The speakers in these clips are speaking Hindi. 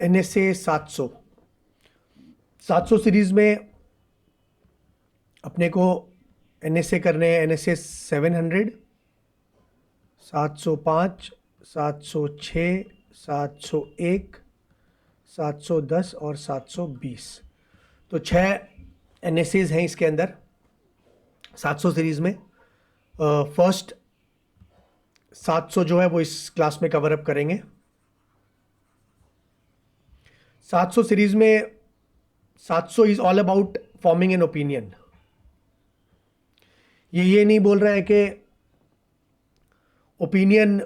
NSA 700 सीरीज में अपने को NSA करने हैं NSA 700, 705, 706, 701, 710 और 720। तो 6 NSAs हैं इसके अंदर 700 सीरीज में। फर्स्ट 700 जो है वो इस क्लास में कवर अप करेंगे। 700 सीरीज में 700 is all about forming an opinion. ये नहीं बोल रहा है कि ओपिनियन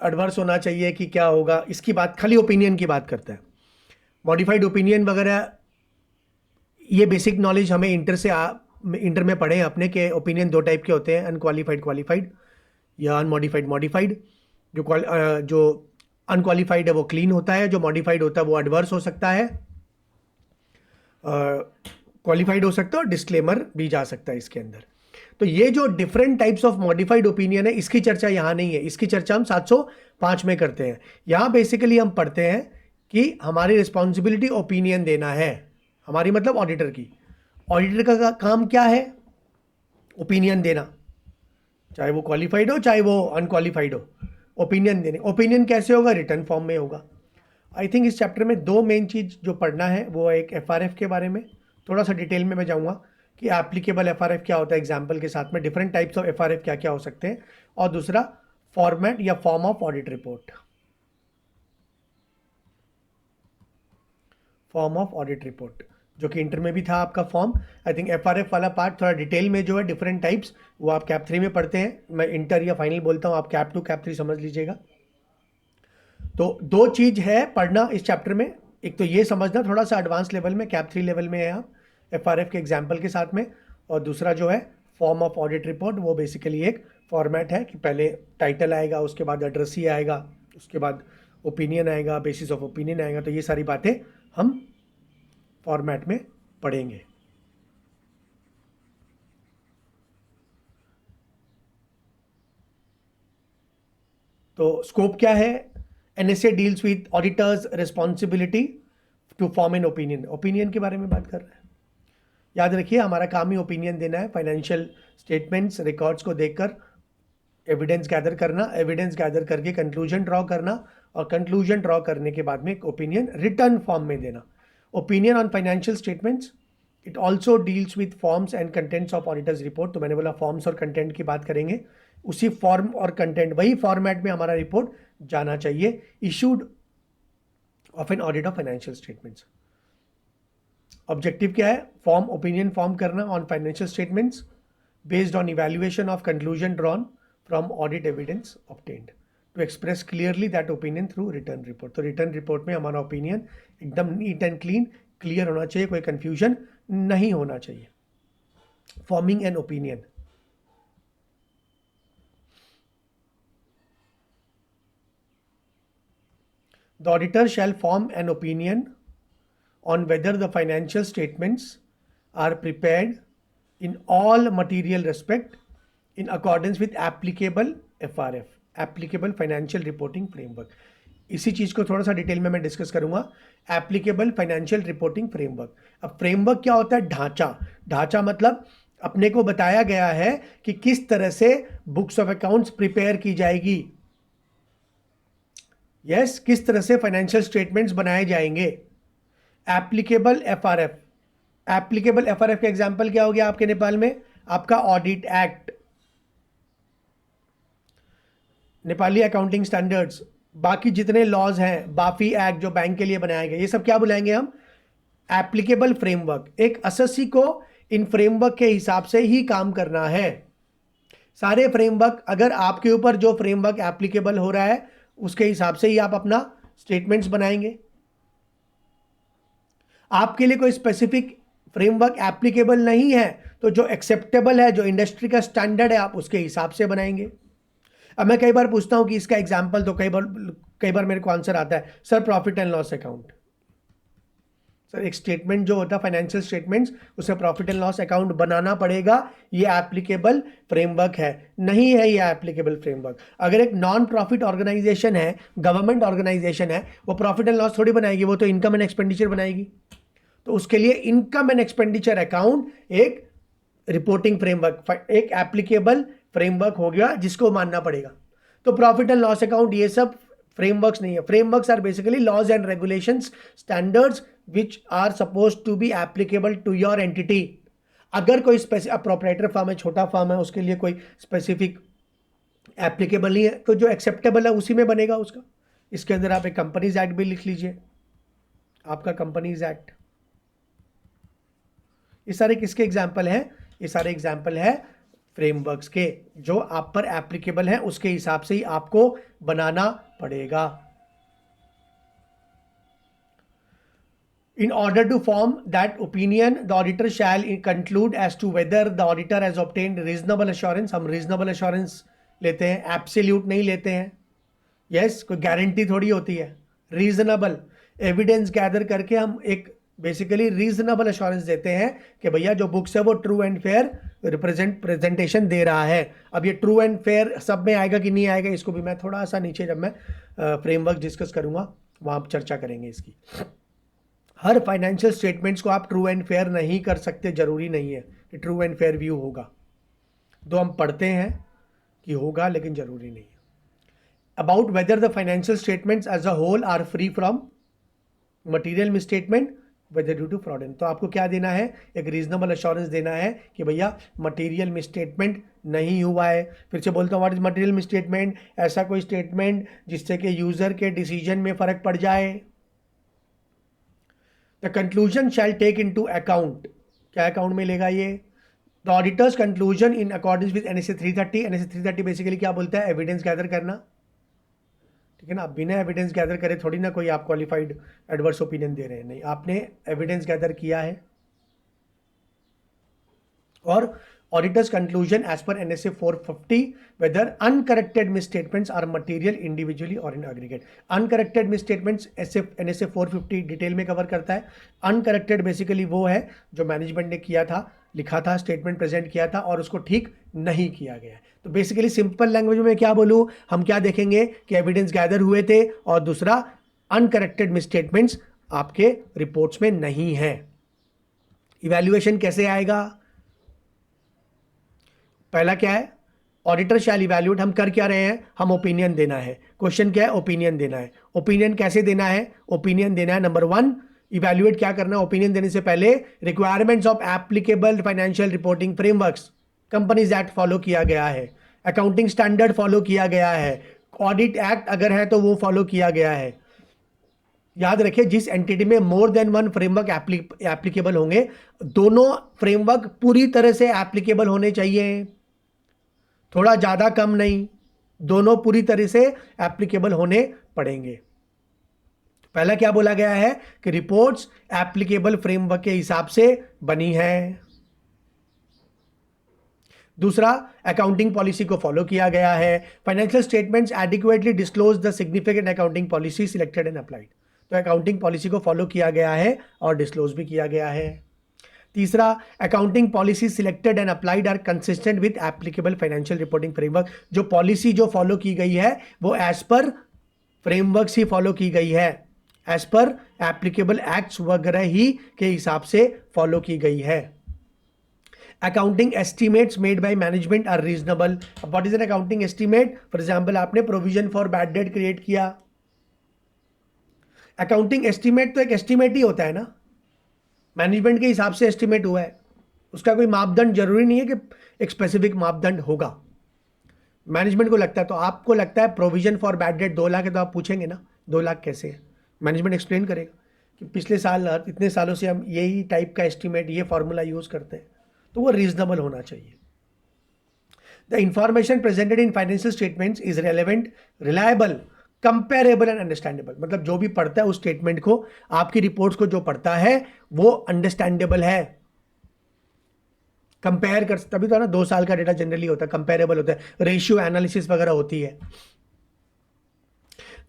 एडवर्स होना चाहिए कि क्या होगा, इसकी बात खाली ओपिनियन की बात करता है। मॉडिफाइड ओपिनियन वगैरह ये बेसिक नॉलेज हमें इंटर में पढ़े हैं अपने के ओपिनियन 2 टाइप के होते हैं, अनक्वालिफाइड क्वालिफाइड या अनमॉडिफाइड मॉडिफाइड। जो अनक्वालिफाइड है वो क्लीन होता है, जो मॉडिफाइड होता है वो एडवर्स हो सकता है, क्वालिफाइड हो सकता है और डिस्क्लेमर भी जा सकता है इसके अंदर। तो ये जो different types of modified opinion है इसकी चर्चा यहाँ नहीं है, इसकी चर्चा हम 705 में करते हैं। यहाँ बेसिकली हम पढ़ते हैं कि हमारी रिस्पॉन्सिबिलिटी ओपिनियन देना है, हमारी मतलब ऑडिटर की। ऑडिटर का काम क्या है? ओपिनियन देना, चाहे वो क्वालिफाइड हो चाहे वो अनक्वालिफाइड हो, ओपिनियन देने। ओपिनियन कैसे होगा? रिटर्न फॉर्म में होगा। आई थिंक इस चैप्टर में 2 मेन चीज़ जो पढ़ना है वो एक FRF के बारे में थोड़ा सा डिटेल में मैं जाऊँगा कि एप्लीकेबल FRF क्या होता है, एग्जाम्पल के साथ में डिफरेंट टाइप्स ऑफ FRF क्या क्या हो सकते हैं, और दूसरा फॉर्मेट या form of audit report. Form of audit report जो कि इंटर में भी था आपका फॉर्म। आई थिंक FRF वाला पार्ट थोड़ा डिटेल में जो है डिफरेंट टाइप्स वो आप कैप 3 में पढ़ते हैं। मैं इंटर या फाइनल बोलता हूँ, आप कैप 2 कैप 3 समझ लीजिएगा। तो 2 चीज़ है पढ़ना इस चैप्टर में, एक तो ये समझना थोड़ा सा एडवांस लेवल में, कैप 3 लेवल में है आप FRF के एग्जाम्पल के साथ में, और दूसरा जो है फॉर्म ऑफ ऑडिट रिपोर्ट, वो बेसिकली एक फॉर्मेट है कि पहले टाइटल आएगा, उसके बाद एड्रेसी आएगा, उसके बाद ओपिनियन आएगा, बेसिस ऑफ ओपिनियन आएगा। तो ये सारी बातें हम फॉर्मेट में पढ़ेंगे। तो स्कोप क्या है? NSA deals with auditors responsibility to form an opinion. Opinion के बारे में बात कर रहे हैं। याद रखिए हमारा काम ही ओपिनियन देना है। फाइनेंशियल स्टेटमेंट्स रिकॉर्ड्स को देखकर एविडेंस गैदर करना, एविडेंस गैदर करके कंक्लूजन ड्रॉ करना, और कंक्लूजन ड्रॉ करने के बाद में एक ओपिनियन रिटर्न फॉर्म में देना। Opinion on financial statements, it also deals with forms and contents of auditors report. तो मैंने बोला फॉर्म्स और कंटेंट की बात करेंगे, उसी फॉर्म और कंटेंट वही फॉर्मेट में हमारा रिपोर्ट जाना चाहिए। Issued of an audit of financial statements. Objective क्या है? फॉर्म ओपिनियन फॉर्म करना on financial statements based on evaluation of conclusion drawn from audit evidence obtained to express clearly that opinion through written report. तो रिटर्न रिपोर्ट में हमारा ओपिनियन एकदम नीट एंड क्लीन क्लियर होना चाहिए, कोई कंफ्यूजन नहीं होना चाहिए। Forming an opinion, the auditor shall form an opinion on whether the financial statements are prepared in all material respect in accordance with applicable FRF, applicable financial reporting framework। इसी चीज को थोड़ा सा डिटेल में मैं डिस्कस करूंगा। Applicable financial reporting framework. अब फ्रेमवर्क क्या होता है? ढांचा। ढांचा मतलब अपने को बताया गया है कि किस तरह से बुक्स ऑफ अकाउंट्स प्रिपेयर की जाएगी। यस, किस तरह से फाइनेंशियल स्टेटमेंट्स बनाए जाएंगे। एप्लीकेबल FRF, एप्लीकेबल FRF का एग्जांपल क्या हो गया आपके नेपाल में? आपका audit act, Nepali accounting standards, बाकी जितने लॉज हैं, बाफी एक्ट जो बैंक के लिए बनाया गया, ये सब क्या बुलाएंगे हम? Applicable framework. एक एसएससी को इन फ्रेमवर्क के हिसाब से ही काम करना है। सारे फ्रेमवर्क, अगर आपके ऊपर जो फ्रेमवर्क एप्लीकेबल हो रहा है उसके हिसाब से ही आप अपना स्टेटमेंट्स बनाएंगे। आपके लिए कोई स्पेसिफिक फ्रेमवर्क एप्लीकेबल नहीं है तो जो एक्सेप्टेबल है, जो इंडस्ट्री का स्टैंडर्ड है, आप उसके हिसाब से बनाएंगे। अब मैं कई बार पूछता हूं कि इसका एग्जांपल, तो कई बार मेरे को आंसर आता है, sir profit and loss account. Sir एक स्टेटमेंट जो होता है फाइनेंशियल स्टेटमेंट्स, उसे प्रॉफिट एंड लॉस अकाउंट बनाना पड़ेगा, ये एप्लीकेबल फ्रेमवर्क है? नहीं है ये एप्लीकेबल फ्रेमवर्क। अगर एक नॉन प्रॉफिट ऑर्गेनाइजेशन है, गवर्नमेंट ऑर्गेनाइजेशन है, वो प्रॉफिट एंड लॉस थोड़ी बनाएगी, वो तो इनकम एंड एक्सपेंडिचर बनाएगी। तो उसके लिए इनकम एंड एक्सपेंडिचर अकाउंट एक रिपोर्टिंग फ्रेमवर्क, एक एप्लीकेबल फ्रेमवर्क हो गया जिसको मानना पड़ेगा। तो प्रॉफिट एंड लॉस अकाउंट ये सब फ्रेमवर्क्स नहीं है। Frameworks are basically laws and regulations, standards which are suppose to be applicable to your entity. अगर कोई स्पेसिफिक प्रोप्राइटर फर्म है, छोटा फर्म है, उसके लिए कोई स्पेसिफिक एप्लीकेबल नहीं है, तो जो एक्सेप्टेबल है उसी में बनेगा उसका। इसके अंदर आप एक कंपनीज एक्ट भी लिख लीजिए, आपका कंपनीज एक्ट। ये सारे किसके एग्जाम्पल हैं? ये सारे एग्जाम्पल है फ्रेमवर्क्स के, जो आप पर एप्लीकेबल है, उसके हिसाब से ही आपको बनाना पड़ेगा। In order to form that opinion, the auditor shall conclude as to whether the auditor has obtained reasonable assurance। हम reasonable assurance लेते हैं, absolute नहीं लेते हैं। yes, कोई गारंटी थोड़ी होती है। reasonable evidence gather करके हम एक बेसिकली रीजनेबल अश्योरेंस देते हैं कि भैया जो बुक्स है वो ट्रू एंड फेयर प्रेजेंटेशन दे रहा है। अब ये ट्रू एंड फेयर सब में आएगा कि नहीं आएगा, इसको भी मैं थोड़ा सा नीचे जब मैं फ्रेमवर्क डिस्कस करूंगा वहां चर्चा करेंगे इसकी। हर फाइनेंशियल स्टेटमेंट्स को आप ट्रू एंड फेयर नहीं कर सकते, जरूरी नहीं है कि ट्रू एंड फेयर व्यू होगा। तो हम पढ़ते हैं कि होगा, लेकिन जरूरी नहीं है। About whether the financial statements as a whole are free from material misstatement whether due to fraud. तो आपको क्या देना है? एक रीजनेबल अश्योरेंस देना है कि भैया मटेरियल मिसस्टेटमेंट नहीं हुआ है। फिर से बोलता हूँ, व्हाट इज मटेरियल मिसस्टेटमेंट? ऐसा कोई स्टेटमेंट जिससे कि यूजर के डिसीजन में फर्क पड़ जाए। The conclusion shall take into account, क्या अकाउंट में लेगा ये? The auditor's conclusion in according with NSA 330। NSA 330 basically क्या बोलता है? एविडेंस गैदर करना, ठीक है ना। आप बिना एविडेंस गैदर करे थोड़ी ना कोई आप क्वालिफाइड एडवर्स ओपिनियन दे रहे हैं, नहीं, आपने एविडेंस गैदर किया है। और ऑडिटर्स कंक्लूजन एज पर NSA 450 whether uncorrected misstatements are material individually और in aggregate. Uncorrected misstatements NSA 450 detail में कवर करता है। अनकरेक्टेड बेसिकली वो है जो मैनेजमेंट ने किया था, लिखा था, स्टेटमेंट प्रेजेंट किया था और उसको ठीक नहीं किया गया। तो बेसिकली सिंपल लैंग्वेज में क्या बोलूं, हम क्या देखेंगे कि एविडेंस गैदर हुए थे, और दूसरा अनकरेक्टेड मिसस्टेटमेंट्स आपके रिपोर्ट्स में नहीं है। इवैल्यूएशन कैसे आएगा? पहला क्या है? Auditor shall evaluate. हम कर क्या रहे हैं? हम ओपिनियन देना है। क्वेश्चन क्या है? ओपिनियन देना है। ओपिनियन कैसे देना है? ओपिनियन देना है, नंबर 1, इवैल्यूएट क्या करना है ओपिनियन देने से पहले? Requirements of applicable financial reporting frameworks, companies act follow किया गया है, अकाउंटिंग स्टैंडर्ड फॉलो किया गया है, ऑडिट एक्ट अगर है तो वो फॉलो किया गया है। याद रखिए, जिस एंटिटी में more than one framework applicable होंगे, दोनों फ्रेमवर्क पूरी तरह से एप्लीकेबल होने चाहिए, थोड़ा ज्यादा कम नहीं, दोनों पूरी तरह से एप्लीकेबल होने पड़ेंगे। पहला क्या बोला गया है कि रिपोर्ट्स एप्लीकेबल फ्रेमवर्क के हिसाब से बनी है। दूसरा, अकाउंटिंग पॉलिसी को फॉलो किया गया है। Financial statements adequately disclose the significant accounting policy selected and applied. तो अकाउंटिंग पॉलिसी को फॉलो किया गया है और डिस्क्लोज भी किया गया है। तीसरा, accounting policy selected and applied are consistent with applicable financial reporting framework. जो पॉलिसी जो फॉलो की गई है वो एज पर फ्रेमवर्क ही फॉलो की गई है, एज पर एप्लीकेबल एक्ट्स वगैरह ही के हिसाब से फॉलो की गई है। Accounting estimates made by management are reasonable. What is an accounting estimate? For example, आपने provision for bad debt create किया। अकाउंटिंग एस्टिमेट तो एक एस्टिमेट ही होता है ना, मैनेजमेंट के हिसाब से एस्टिमेट हुआ है, उसका कोई मापदंड जरूरी नहीं है कि एक स्पेसिफिक मापदंड होगा। मैनेजमेंट को लगता है, तो आपको लगता है provision for bad date 2 lakh है, तो आप पूछेंगे ना 2 लाख कैसे है? मैनेजमेंट एक्सप्लेन करेगा कि पिछले साल इतने सालों से हम यही टाइप का एस्टिमेट, ये फॉर्मूला यूज करते हैं, तो वो रीजनेबल होना चाहिए। The information presented in financial statements is relevant, reliable, comparable and understandable. मतलब जो भी पढ़ता है उस स्टेटमेंट को, आपकी रिपोर्ट्स को जो पढ़ता है वो अंडरस्टैंडेबल है, कंपेयर कर, तभी तो ना 2 साल का डेटा जनरली होता है, कंपेरेबल होता है, रेशियो एनालिसिस वगैरह होती है।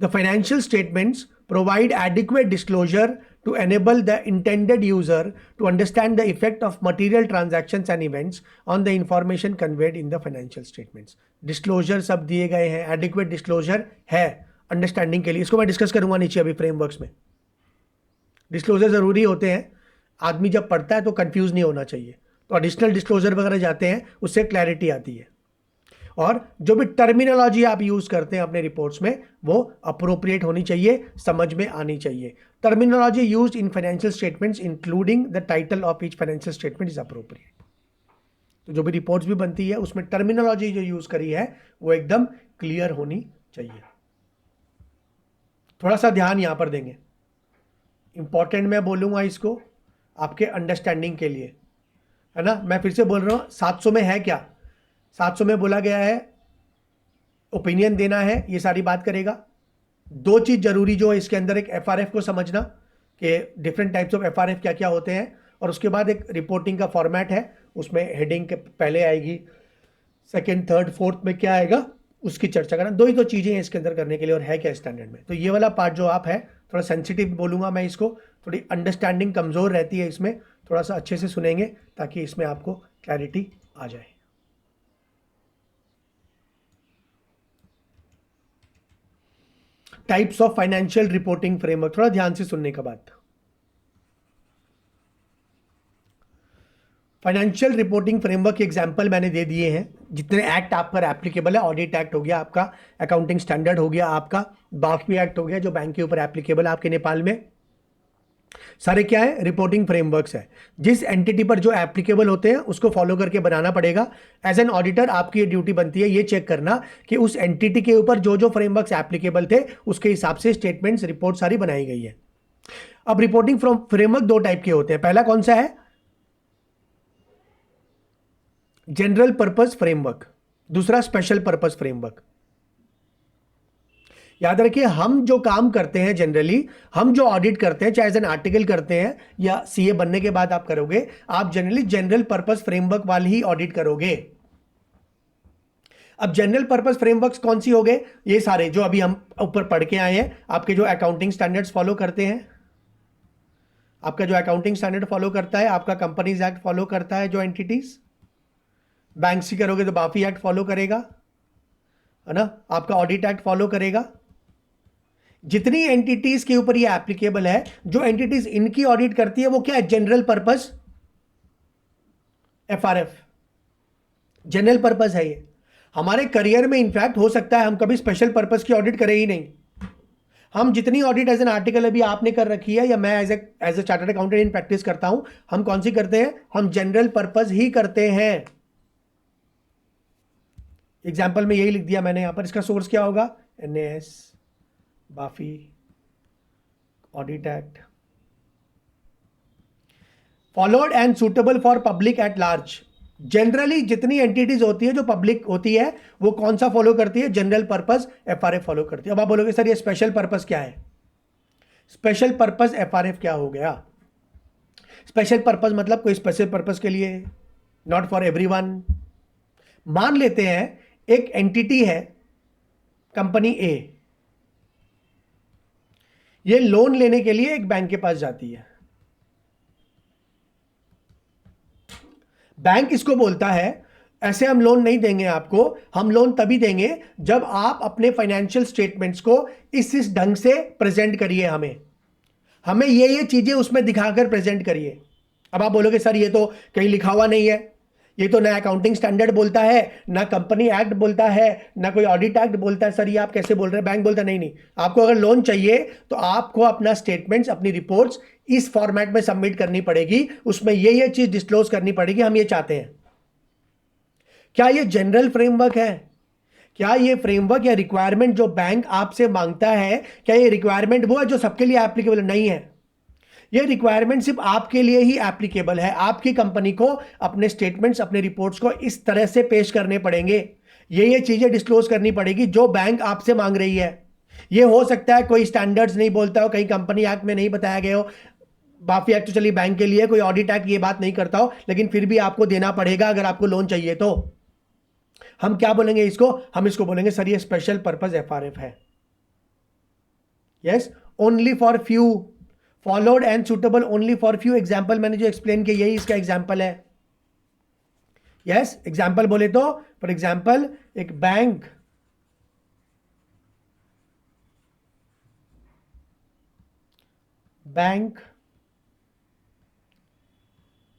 The financial statements provide adequate disclosure to enable the intended user to understand the effect of material transactions and events on the information conveyed in the financial statements. Disclosure सब दिए गए हैं, adequate disclosure है अंडरस्टैंडिंग के लिए. इसको मैं डिस्कस करूंगा नीचे अभी फ्रेमवर्क्स में. डिस्क्लोजर ज़रूरी होते हैं, आदमी जब पढ़ता है तो कंफ्यूज नहीं होना चाहिए, तो एडिशनल डिस्क्लोजर वगैरह जाते हैं, उससे क्लैरिटी आती है. और जो भी टर्मिनोलॉजी आप यूज़ करते हैं अपने रिपोर्ट्स में वो अप्रोप्रिएट होनी चाहिए, समझ में आनी चाहिए. Terminology used in financial statements including the title of each financial statement is appropriate. तो जो भी रिपोर्ट्स भी बनती है उसमें टर्मिनोलॉजी जो यूज़ करी है वो एकदम क्लियर होनी चाहिए. थोड़ा सा ध्यान यहाँ पर देंगे, इंपॉर्टेंट मैं बोलूँगा इसको आपके अंडरस्टैंडिंग के लिए, है ना. मैं फिर से बोल रहा हूँ, 700 में है क्या, 700 में बोला गया है ओपिनियन देना है, ये सारी बात करेगा. 2 चीज़ जरूरी जो है इसके अंदर, एक एफआरएफ को समझना कि डिफरेंट टाइप्स ऑफ एफआरएफ क्या क्या होते हैं, और उसके बाद एक रिपोर्टिंग का फॉर्मेट है, उसमें हेडिंग के पहले आएगी, सेकंड थर्ड फोर्थ में क्या आएगा उसकी चर्चा करना. 2 ही तो चीज़ें हैं इसके अंदर करने के लिए, और है क्या स्टैंडर्ड में. तो ये वाला पार्ट जो आप है थोड़ा सेंसिटिव बोलूँगा मैं इसको, थोड़ी अंडरस्टैंडिंग कमज़ोर रहती है इसमें, थोड़ा सा अच्छे से सुनेंगे ताकि इसमें आपको क्लैरिटी आ जाए. Types of financial reporting framework, थोड़ा ध्यान से सुनने का बात. फाइनेंशियल रिपोर्टिंग फ्रेमवर्क के एग्जाम्पल मैंने दे दिए हैं. जितने एक्ट आप पर एप्लीकेबल है, ऑडिट एक्ट हो गया आपका, अकाउंटिंग स्टैंडर्ड हो गया आपका, बाकी एक्ट हो गया जो बैंक के ऊपर एप्लीकेबल है आपके नेपाल में, सारे क्या है रिपोर्टिंग फ्रेमवर्क्स है. जिस एंटिटी पर जो एप्लीकेबल होते हैं उसको फॉलो करके बनाना पड़ेगा. एज एन ऑडिटर आपकी ये ड्यूटी बनती है ये चेक करना कि उस एंटिटी के ऊपर जो जो फ्रेमवर्क्स एप्लीकेबल थे उसके हिसाब से स्टेटमेंट्स रिपोर्ट सारी बनाई गई है. अब रिपोर्टिंग फ्रेमवर्क 2 टाइप के होते हैं. पहला कौन सा है, जनरल पर्पस फ्रेमवर्क, दूसरा स्पेशल पर्पस फ्रेमवर्क. याद रखिए, हम जो काम करते हैं जनरली, हम जो ऑडिट करते हैं, चाहे एज एन आर्टिकल करते हैं या सीए बनने के बाद आप करोगे, आप जनरली जनरल पर्पस फ्रेमवर्क वाली ही ऑडिट करोगे. अब जनरल पर्पस फ्रेमवर्क्स कौन सी हो गए, ये सारे जो अभी हम ऊपर पढ़ के आए हैं, आपके जो अकाउंटिंग स्टैंडर्ड्स फॉलो करते हैं, आपका जो अकाउंटिंग स्टैंडर्ड फॉलो करता है, आपका कंपनीज एक्ट फॉलो करता है, जो एंटिटीज बैंक से करोगे तो बाफी एक्ट फॉलो करेगा, है ना, आपका ऑडिट एक्ट फॉलो करेगा. जितनी एंटिटीज के ऊपर ये एप्लीकेबल है, जो एंटिटीज इनकी ऑडिट करती है वो क्या है, general purpose FRF, general purpose है ये. हमारे करियर में इनफैक्ट हो सकता है हम कभी स्पेशल पर्पस की ऑडिट करें ही नहीं. हम जितनी ऑडिट एज एन आर्टिकल अभी आपने कर रखी है या मैं as a chartered accountant in practice करता हूं, हम कौन सी करते हैं, हम जनरल पर्पस ही करते हैं. एग्जाम्पल में यही लिख दिया मैंने यहां पर. इसका सोर्स क्या होगा, एनएएस, बाफी, audit act. Followed and suitable for public at large. Generally जितनी एंटिटीज होती है जो पब्लिक होती है वो कौन सा फॉलो करती है, जनरल पर्पस एफआरएफ फॉलो करती है. अब आप बोलोगे सर ये स्पेशल पर्पस क्या है, स्पेशल पर्पस एफआरएफ क्या हो गया. स्पेशल पर्पस मतलब कोई स्पेशल पर्पस के लिए, नॉट फॉर एवरीवन. मान लेते हैं एक एंटिटी है कंपनी ए, ये लोन लेने के लिए एक बैंक के पास जाती है. बैंक इसको बोलता है ऐसे हम लोन नहीं देंगे आपको, हम लोन तभी देंगे जब आप अपने फाइनेंशियल स्टेटमेंट्स को इस ढंग से प्रेजेंट करिए, हमें ये चीजें उसमें दिखाकर प्रेजेंट करिए. अब आप बोलोगे सर ये तो कहीं लिखा हुआ नहीं है, ये तो ना अकाउंटिंग स्टैंडर्ड बोलता है, ना कंपनी एक्ट बोलता है, ना कोई ऑडिट एक्ट बोलता है, सर ये आप कैसे बोल रहे हैं. बैंक बोलता है नहीं, आपको अगर लोन चाहिए तो आपको अपना स्टेटमेंट्स, अपनी रिपोर्ट्स इस फॉर्मेट में सबमिट करनी पड़ेगी, उसमें ये चीज डिस्क्लोज करनी पड़ेगी, हम ये चाहते हैं. क्या ये जनरल फ्रेमवर्क है, क्या ये फ्रेमवर्क या रिक्वायरमेंट जो बैंक आपसे मांगता है, क्या ये रिक्वायरमेंट वो है जो सबके लिए एप्लीकेबल नहीं है. ये रिक्वायरमेंट सिर्फ आपके लिए ही एप्लीकेबल है. आपकी कंपनी को अपने स्टेटमेंट्स, अपने रिपोर्ट्स को इस तरह से पेश करने पड़ेंगे, ये चीजें डिस्क्लोज करनी पड़ेगी जो बैंक आपसे मांग रही है. ये हो सकता है कोई स्टैंडर्ड्स नहीं बोलता हो, कहीं कंपनी एक्ट में नहीं बताया गया हो, बाफी एक्ट तो चलिए बैंक के लिए, कोई ऑडिट एक्ट ये बात नहीं करता हो, लेकिन फिर भी आपको देना पड़ेगा अगर आपको लोन चाहिए तो. हम क्या बोलेंगे इसको, हम इसको बोलेंगे सर ये स्पेशल पर्पस एफआरएफ है. Yes, only for few followed and suitable only for few. Example मैंने जो एक्सप्लेन किया यही इसका एग्जाम्पल है। यस, एग्जाम्पल बोले तो फॉर एग्जाम्पल एक बैंक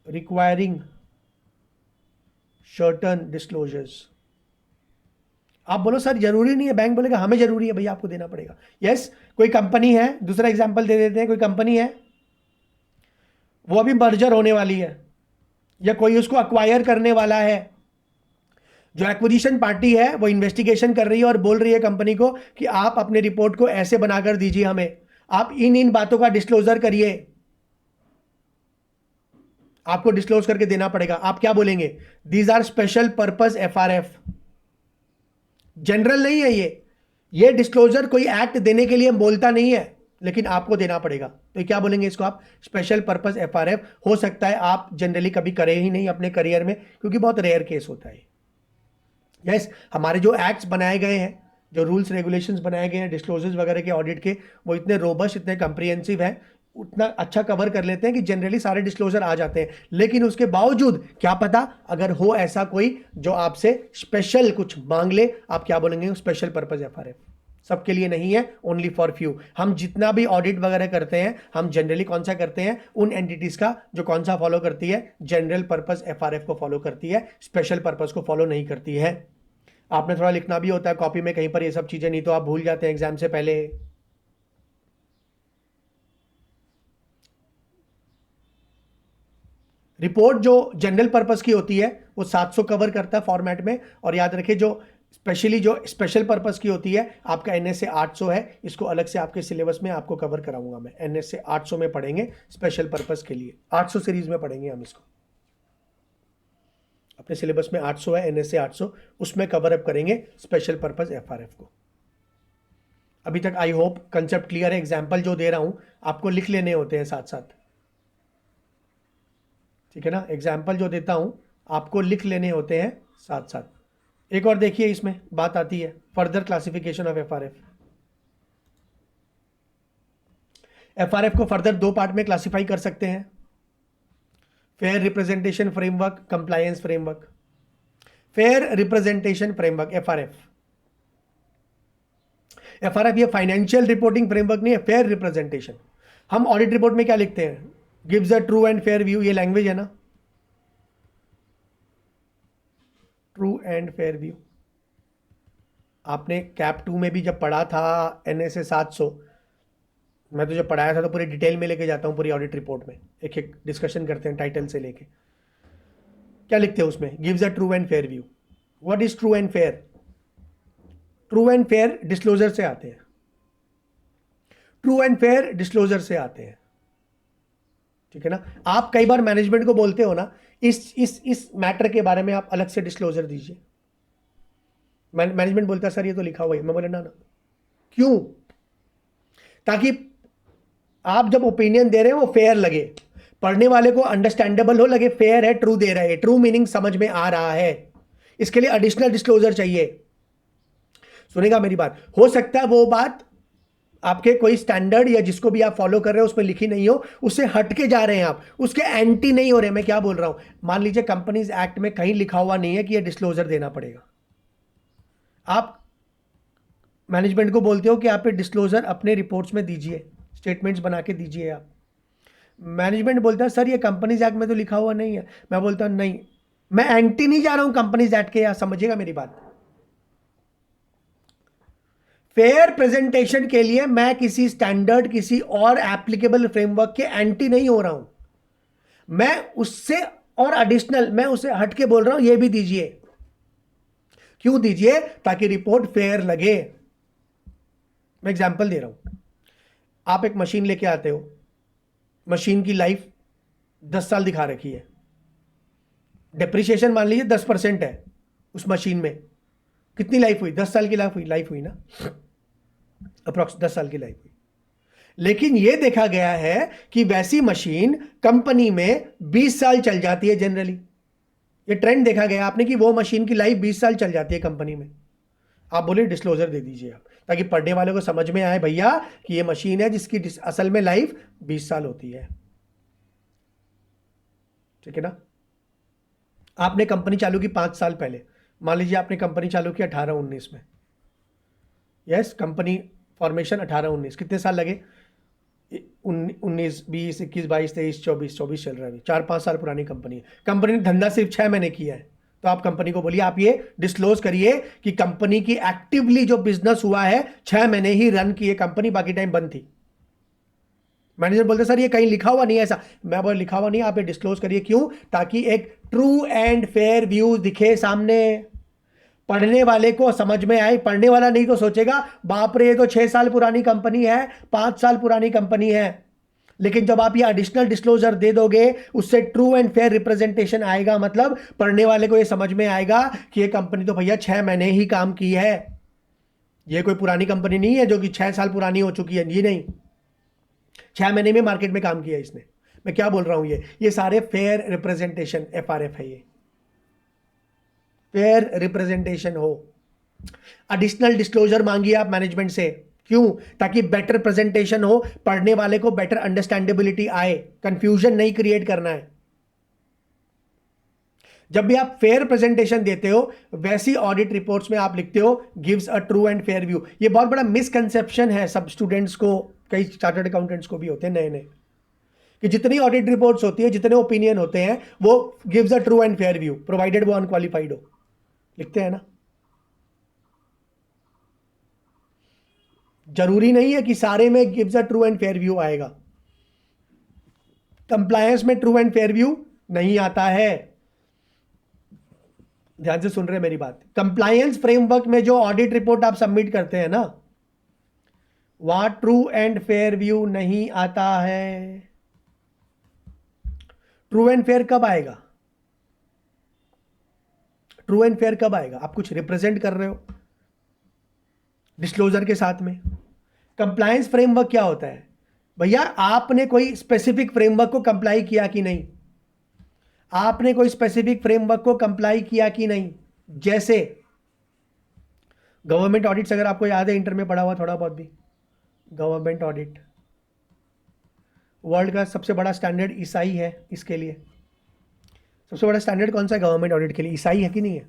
रिक्वायरिंग सर्टन डिस्क्लोजर्स। आप बोलो सर जरूरी नहीं है, बैंक बोलेगा हमें जरूरी है भैया, आपको देना पड़ेगा। यस, कोई कंपनी है, दूसरा एग्जांपल दे देते हैं, कोई कंपनी है वो अभी मर्जर होने वाली है या कोई उसको अक्वायर करने वाला है, जो एक्विजिशन पार्टी है वो इन्वेस्टिगेशन कर रही है और बोल रही है कंपनी को कि आप अपने रिपोर्ट को ऐसे बनाकर दीजिए, हमें आप इन बातों का डिस्क्लोजर करिए, आपको डिस्क्लोज करके देना पड़ेगा। आप क्या बोलेंगे? These are special purpose FRF, general नहीं है ये डिस्क्लोजर कोई एक्ट देने के लिए बोलता नहीं है, लेकिन आपको देना पड़ेगा। तो क्या बोलेंगे इसको आप? Special purpose FRF. हो सकता है आप जनरली कभी करे ही नहीं अपने करियर में, क्योंकि बहुत रेयर केस होता है। यस, हमारे जो एक्ट्स बनाए गए हैं, जो रूल्स रेगुलेशंस बनाए गए हैं डिस्क्लोजर्स वगैरह के ऑडिट के, वो इतने रोबस्ट, इतने कंप्रिहेंसिव है, उतना अच्छा कवर कर लेते हैं कि जनरली सारे डिस्क्लोजर आ जाते हैं। लेकिन उसके बावजूद क्या पता अगर हो ऐसा कोई जो आपसे स्पेशल कुछ मांग ले, आप क्या बोलेंगे? स्पेशल पर्पस एफआरएफ सबके लिए नहीं है, ओनली फॉर फ्यू। हम जितना भी ऑडिट वगैरह करते हैं, हम जनरली कौन सा करते हैं? उन एंटिटीज का जो कौन सा फॉलो करती है? जनरल पर्पस एफआरएफ को फॉलो करती है, स्पेशल पर्पस को फॉलो नहीं करती है। आपने थोड़ा लिखना भी होता है कॉपी में कहीं पर ये सब चीजें, नहीं तो आप भूल जाते हैं एग्जाम से पहले। रिपोर्ट जो जनरल पर्पस की होती है वो 700 कवर करता है फॉर्मेट में, और याद रखिए जो स्पेशल पर्पस की होती है आपका एनएसए 800 है, इसको अलग से आपके सिलेबस में आपको कवर कराऊंगा मैं। एनएसए 800 में पढ़ेंगे स्पेशल पर्पस के लिए, 800 सीरीज में पढ़ेंगे हम इसको, अपने सिलेबस में 800 है, एनएसए 800, उसमें कवर अप करेंगे स्पेशल पर्पस एफआरएफ को। अभी तक आई होप कंसेप्ट क्लियर है। एग्जाम्पल जो दे रहा हूं आपको लिख लेने होते हैं साथ साथ, ठीक है ना? एग्जाम्पल जो देता हूं आपको लिख लेने होते हैं साथ साथ। एक और देखिए, इसमें बात आती है further classification of FRF. FRF को फर्दर 2 पार्ट में क्लासिफाई कर सकते हैं, fair representation framework, compliance framework. Fair representation framework FRF ये फाइनेंशियल रिपोर्टिंग फ्रेमवर्क नहीं है, फेयर रिप्रेजेंटेशन। हम ऑडिट रिपोर्ट में क्या लिखते हैं? Gives a true and fair view, ये लैंग्वेज है ना, ट्रू एंड फेयर व्यू। आपने कैप 2 में भी जब पढ़ा था एनएसए 700, मैं तो जब पढ़ाया था तो पूरी डिटेल में लेके जाता हूं पूरी ऑडिट रिपोर्ट में, एक एक डिस्कशन करते हैं टाइटल से लेके। क्या लिखते हैं उसमें? Gives a true and fair view. What is true and fair? True and fair disclosure से आते हैं, ट्रू एंड फेयर डिस्क्लोजर से आते हैं, ठीक है ना? आप कई बार मैनेजमेंट को बोलते हो ना, इस मैटर के बारे में आप अलग से डिस्क्लोजर दीजिए। मैनेजमेंट बोलता है सर ये तो लिखा हुआ है, मैं बोले ना, क्यों? ताकि आप जब ओपिनियन दे रहे हो वो फेयर लगे, पढ़ने वाले को अंडरस्टैंडेबल हो, लगे फेयर है, ट्रू दे रहा है, ट्रू मीनिंग समझ में आ रहा है। इसके लिए एडिशनल डिस्क्लोजर चाहिए। सुनेगा मेरी बात? हो सकता है वो बात आपके कोई स्टैंडर्ड या जिसको भी आप फॉलो कर रहे हो उसमें लिखी नहीं हो, उससे हट के जा रहे हैं आप, उसके एंटी नहीं हो रहे। मैं क्या बोल रहा हूं, मान लीजिए कंपनीज एक्ट में कहीं लिखा हुआ नहीं है कि ये डिस्क्लोजर देना पड़ेगा, आप मैनेजमेंट को बोलते हो कि आप ये डिस्क्लोजर अपने रिपोर्ट्स में दीजिए, स्टेटमेंट्स बना के दीजिए आप। मैनेजमेंट बोलता है सर ये कंपनीज एक्ट में तो लिखा हुआ नहीं है। मैं बोलता हूं नहीं, मैं एंटी नहीं जा रहा हूं कंपनीज एक्ट के, या समझिएगा मेरी बात। फेयर प्रेजेंटेशन के लिए मैं किसी स्टैंडर्ड, किसी और एप्लीकेबल फ्रेमवर्क के एंटी नहीं हो रहा हूं, मैं उससे और एडिशनल, मैं उसे हट के बोल रहा हूं ये भी दीजिए। क्यों दीजिए? ताकि रिपोर्ट फेयर लगे। मैं एग्जांपल दे रहा हूं, आप एक मशीन लेके आते हो, मशीन की लाइफ 10 साल दिखा रखी है, डेप्रिसिएशन मान लीजिए 10% है उस मशीन में, कितनी लाइफ हुई? 10 साल की लाइफ हुई ना, अप्रोक्स 10 साल की लाइफ हुई। लेकिन यह देखा गया है कि वैसी मशीन कंपनी में 20 साल चल जाती है जनरली। ये ट्रेंड देखा गया आपने कि वो मशीन की लाइफ 20 साल चल जाती है कंपनी में। आप बोलिए डिस्क्लोजर दे दीजिए आप, ताकि पढ़ने वाले को समझ में आए भैया कि ये मशीन है जिसकी असल में लाइफ 20 साल होती है। ठीक है ना। आपने कंपनी चालू की 5 साल पहले, मान लीजिए आपने कंपनी चालू की 18-19 में, यस, कंपनी फॉर्मेशन 18-19, कितने साल लगे? 19, 20, 21, 22, 23, 24 चल रहा है अभी, 4-5 साल पुरानी कंपनी है। कंपनी ने धंधा सिर्फ 6 महीने किया है, तो आप कंपनी को बोलिए, आप ये डिस्क्लोज करिए कि कंपनी की एक्टिवली जो बिजनेस हुआ है 6 महीने ही रन की है कंपनी, बाकी टाइम बंद थी। मैनेजर बोलते सर ये कहीं लिखा हुआ नहीं है ऐसा। मैं बोल लिखा हुआ नहीं, आप ये डिस्क्लोज करिए। क्यों? ताकि एक ट्रू एंड फेयर व्यू दिखे सामने, पढ़ने वाले को समझ में आए। पढ़ने वाला नहीं तो सोचेगा बाप रे ये तो 6 साल पुरानी कंपनी है, 5 साल पुरानी कंपनी है। लेकिन जब आप ये एडिशनल डिस्क्लोजर दे दोगे, उससे ट्रू एंड फेयर रिप्रेजेंटेशन आएगा, मतलब पढ़ने वाले को ये समझ में आएगा कि ये कंपनी तो भैया 6 महीने ही काम की है, ये कोई पुरानी कंपनी नहीं है जो कि 6 साल पुरानी हो चुकी है। ये नहीं, 6 महीने में मार्केट में काम किया इसने। मैं क्या बोल रहा हूं, ये सारे फेयर रिप्रेजेंटेशन, FRF है ये, फेयर रिप्रेजेंटेशन हो। एडिशनल डिस्क्लोजर मांगिए आप मैनेजमेंट से, क्यों? ताकि बेटर प्रेजेंटेशन हो, पढ़ने वाले को बेटर अंडरस्टैंडेबिलिटी आए, कंफ्यूजन नहीं क्रिएट करना है। जब भी आप फेयर प्रेजेंटेशन देते हो, वैसी ऑडिट रिपोर्ट्स में आप लिखते हो gives a true and fair view. ये बहुत बड़ा मिसकंसेप्शन है सब स्टूडेंट्स को, कई चार्टर्ड अकाउंटेंट्स को भी होते हैं नए नए, कि जितनी ऑडिट रिपोर्ट्स होती है, जितने ओपिनियन होते हैं, वो gives a true and fair view, provided वो अनक्वालिफाइड हो, लिखते हैं ना। जरूरी नहीं है कि सारे में gives a true and fair view आएगा। कंप्लायंस में ट्रू एंड फेयर व्यू नहीं आता है। ध्यान से सुन रहे हैं मेरी बात। कंप्लायंस फ्रेमवर्क में जो ऑडिट रिपोर्ट आप सबमिट करते हैं ना, वहां ट्रू एंड फेयर व्यू नहीं आता है। ट्रू एंड फेयर कब आएगा? ट्रू एंड फेयर कब आएगा? आप कुछ रिप्रेजेंट कर रहे हो डिस्क्लोजर के साथ में। कंप्लायंस फ्रेमवर्क क्या होता है भैया? आपने कोई स्पेसिफिक फ्रेमवर्क को कंप्लाई किया कि नहीं, आपने कोई स्पेसिफिक फ्रेमवर्क को कंप्लाई किया कि नहीं। जैसे गवर्नमेंट ऑडिट्स, अगर आपको याद है इंटर में पढ़ा हुआ थोड़ा बहुत भी, गवर्नमेंट ऑडिट वर्ल्ड का सबसे बड़ा स्टैंडर्ड ईसाई है। इसके लिए सबसे बड़ा स्टैंडर्ड कौन सा है गवर्नमेंट ऑडिट के लिए? ईसाई है कि नहीं है?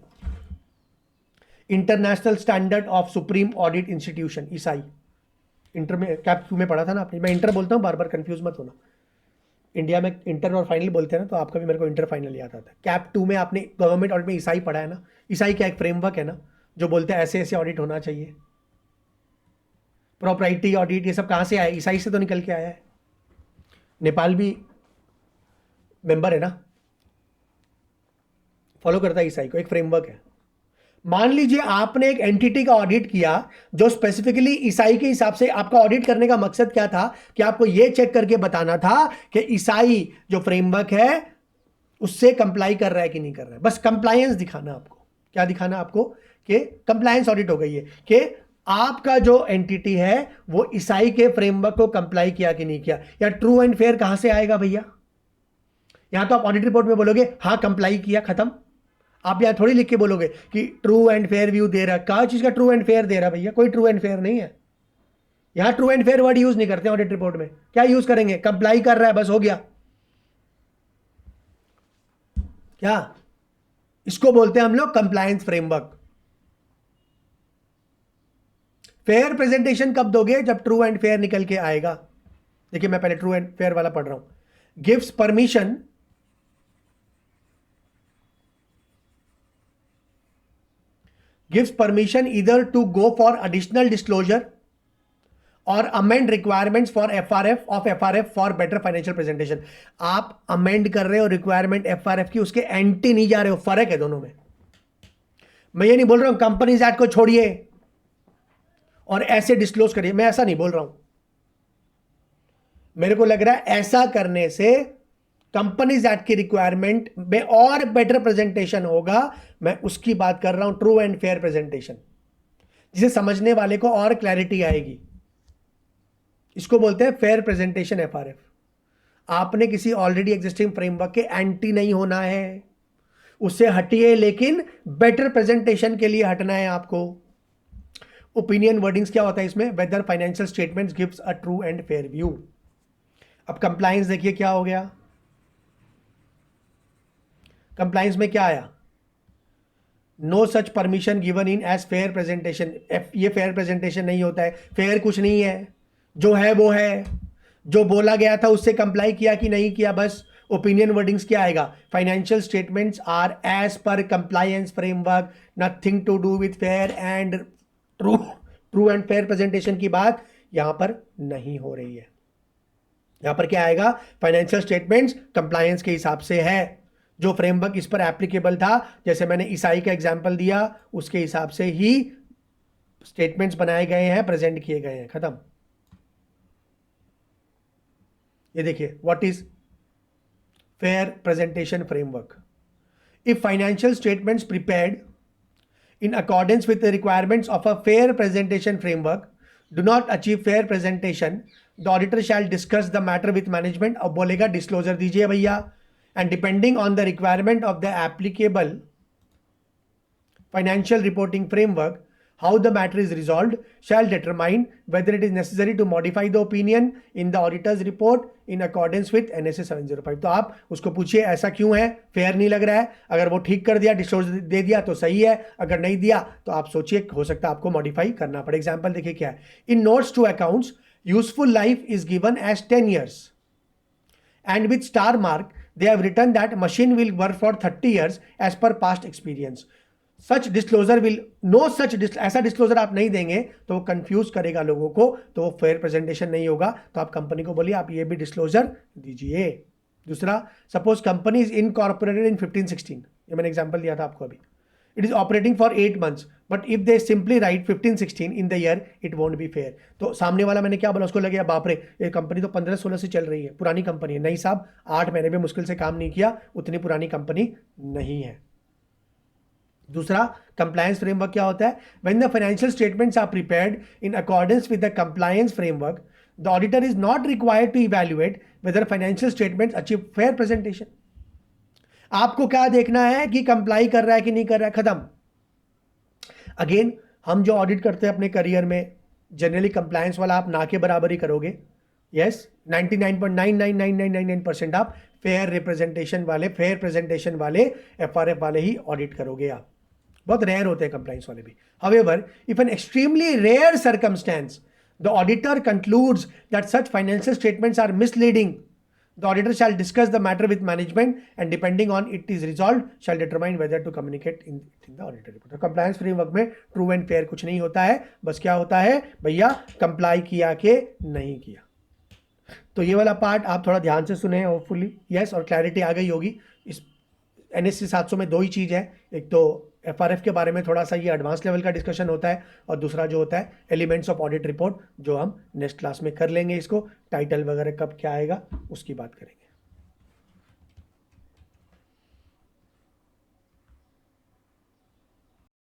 International standard of supreme audit institution, ईसाई। इंटर में कैप 2 में पढ़ा था ना आपने। मैं इंटर बोलता हूँ बार बार, कंफ्यूज मत होना। इंडिया में इंटर और फाइनल बोलते हैं ना, तो आपका भी मेरे को इंटर फाइनल याद आता है। कैप 2 में आपने गवर्नमेंट ऑडिट में ईसाई पढ़ा है ना। ईसाई क्या एक फ्रेमवर्क है ना, जो बोलते हैं ऐसे ऐसे ऑडिट होना चाहिए। प्रॉपर्टी ऑडिट ये सब कहाँ से आया? ईसाई से तो निकल के आया है। नेपाल भी मेंबर है ना, फॉलो करता है ईसाई को, एक फ्रेमवर्क है। मान लीजिए आपने एक एंटिटी का ऑडिट किया जो स्पेसिफिकली ईसाई के हिसाब से, आपका ऑडिट करने का मकसद क्या था कि आपको यह चेक करके बताना था कि ईसाई जो फ्रेमवर्क है उससे कंप्लाई कर रहा है कि नहीं कर रहा है। बस कंप्लायंस दिखाना आपको। क्या दिखाना आपको? कि कंप्लायंस ऑडिट हो गई है, कि आपका जो एंटिटी है वो ईसाई के फ्रेमवर्क को कंप्लाई किया कि नहीं किया। या ट्रू एंड फेयर कहां से आएगा भैया? यहां तो आप ऑडिट रिपोर्ट में बोलोगे हाँ कंप्लाई किया, खत्म। आप यहां थोड़ी लिख के बोलोगे कि ट्रू एंड फेयर व्यू दे रहा है। क्या चीज का ट्रू एंड फेयर दे रहा भैया? कोई ट्रू एंड फेयर नहीं है। यहां true and fair word use नहीं करते ऑडिट रिपोर्ट में। क्या यूज करेंगे? कंप्लाई कर रहा है, बस हो गया। क्या इसको बोलते हैं हम लोग? Compliance framework. फेयर प्रेजेंटेशन कब दोगे? जब ट्रू एंड फेयर निकल के आएगा। देखिए मैं पहले ट्रू एंड फेयर वाला पढ़ रहा हूं। Gives permission gives permission either to go for additional disclosure or amend requirements for FRF for better financial presentation। आप amend कर रहे हो रिक्वायरमेंट FRF की, उसके एंटी नहीं जा रहे हो। फर्क है दोनों में। मैं ये नहीं बोल रहा हूं कंपनीज एक्ट को छोड़िए और ऐसे डिस्क्लोज करिए, मैं ऐसा नहीं बोल रहा हूं। मेरे को लग रहा है ऐसा करने से कंपनीज एक्ट की रिक्वायरमेंट में और बेटर प्रेजेंटेशन होगा। मैं उसकी बात कर रहा हूं, ट्रू एंड फेयर प्रेजेंटेशन, जिसे समझने वाले को और क्लैरिटी आएगी। इसको बोलते हैं फेयर प्रेजेंटेशन FRF। आपने किसी ऑलरेडी एग्जिस्टिंग फ्रेमवर्क के एंटी नहीं होना है, उससे हटिए, लेकिन बेटर प्रेजेंटेशन के लिए हटना है आपको। ओपिनियन वर्डिंग्स क्या होता है इसमें, whether financial statements gives a true and fair view. अब कंप्लायंस देखिए क्या हो गया, कंप्लायंस में क्या आया, no such permission given in as fair presentation. ये फेयर प्रेजेंटेशन नहीं होता है, फेयर कुछ नहीं है, जो है वो है, जो बोला गया था उससे कंप्लाई किया कि नहीं किया, बस ओपिनियन वर्डिंग्स क्या आएगा, financial statements are as per compliance framework, nothing to do with fair and true and fair presentation की बात यहां पर नहीं हो रही है। यहां पर क्या आएगा, फाइनेंशियल स्टेटमेंट्स कंप्लायंस के हिसाब से है, जो फ्रेमवर्क इस पर एप्लीकेबल था, जैसे मैंने ईसाई का एग्जांपल दिया उसके हिसाब से ही स्टेटमेंट्स बनाए गए हैं, प्रेजेंट किए गए हैं, खत्म। ये देखिए, what is fair presentation framework. If financial statements prepared in accordance with the requirements of a fair presentation framework do not achieve fair presentation, the auditor shall discuss the matter with management। अब बोलेगा डिस्क्लोजर दीजिए भैया, and depending on the requirement of the applicable financial reporting framework, how the matter is resolved shall determine whether it is necessary to modify the opinion in the auditor's report in accordance with NSA 705। तो आप उसको पूछिए ऐसा क्यों है, फेयर नहीं लग रहा है, अगर वो ठीक कर दिया, डिस्क्लोजर दे दिया तो सही है, अगर नहीं दिया तो आप सोचिए हो सकता है आपको मॉडिफाई करना पड़े। एग्जाम्पल देखिए क्या है, in notes to accounts useful life is given as 10 years and with star mark they have written that machine will work for 30 years as per past experience। Such disclosure will no such, ऐसा डिस्क्लोजर आप नहीं देंगे तो वो कंफ्यूज करेगा लोगों को, तो वो फेयर प्रेजेंटेशन नहीं होगा। तो आप कंपनी को बोलिए आप ये भी डिस्क्लोजर दीजिए। दूसरा, suppose company is incorporated in 1516, ये मैंने एग्जांपल दिया था आपको अभी, it is operating for 8 months but if they simply write 1516 in the year it won't be fair. तो सामने वाला मैंने क्या बोला, उसको लगे बाप रे ये कंपनी तो 15-16 से चल रही है, पुरानी कंपनी है। नहीं साहब, 8 महीने भी मुश्किल से काम नहीं किया, उतनी पुरानी कंपनी नहीं है। दूसरा, कंप्लायंस फ्रेमवर्क क्या होता है, when the financial statements are prepared in accordance with the compliance framework the auditor is not required to evaluate whether financial statements achieve fair presentation. आपको क्या देखना है कि कंप्लाई कर रहा है कि नहीं कर रहा है, खत्म। अगेन, हम जो ऑडिट करते हैं अपने करियर में, जनरली कंप्लायंस वाला आप ना के बराबर ही करोगे। यस, 99.99999% आप फेयर रिप्रेजेंटेशन वाले, फेयर प्रेजेंटेशन वाले, FRF वाले ही ऑडिट करोगे आप। बहुत रेयर होते हैं कंप्लायंस वाले भी। However, if an extremely rare circumstance the auditor concludes that such financial statements are misleading, the auditor shall discuss the matter with management and depending on it is resolved shall determine whether to communicate in the auditor report। तो कंप्लायंस फ्रेमवर्क में ट्रू एंड फेयर कुछ नहीं होता है, बस क्या होता है भैया, कंप्लाई किया के नहीं किया। तो ये वाला पार्ट आप थोड़ा ध्यान से सुने होपफुली, यस, और क्लैरिटी आ गई होगी। इस NSE 700 में 2 ही चीज़ है, एक तो FRF के बारे में थोड़ा सा ये एडवांस लेवल का डिस्कशन होता है, और दूसरा जो होता है एलिमेंट्स ऑफ ऑडिट रिपोर्ट, जो हम नेक्स्ट क्लास में कर लेंगे। इसको टाइटल वगैरह कब क्या आएगा उसकी बात करेंगे।